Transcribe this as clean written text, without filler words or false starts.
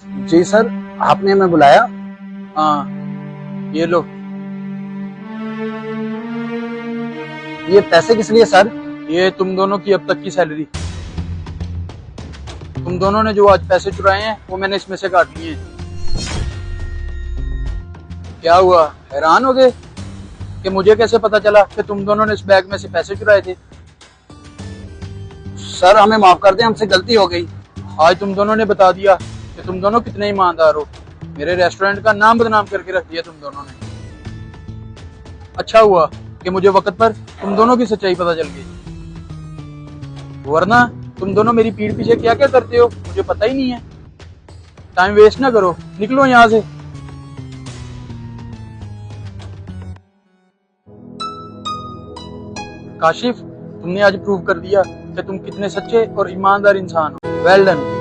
जी sir, आपने हमें बुलाया। हाँ, ये लो। ये पैसे किस लिए सर? ये तुम दोनों की अब तक की सैलरी। तुम दोनों ने जो आज पैसे चुराए हैं वो मैंने इसमें से काट लिए हैं। क्या हुआ, हैरान हो गए कि मुझे कैसे पता चला कि तुम दोनों ने इस बैग में से पैसे चुराए थे? सर हमें माफ कर दें, हमसे गलती हो गई। आज तुम दोनों ने बता दिया कि तुम दोनों कितने ईमानदार हो। मेरे रेस्टोरेंट का नाम बदनाम करके रख दिया तुम दोनों ने। अच्छा हुआ कि मुझे वक्त पर तुम दोनों की सच्चाई पता चल गई, वरना तुम दोनों मेरी पीठ पीछे क्या क्या करते हो मुझे पता ही नहीं है। टाइम वेस्ट ना करो, निकलो यहाँ से। काशिफ, तुमने आज प्रूव कर दिया कि तुम कितने सच्चे और ईमानदार इंसान हो। Well done.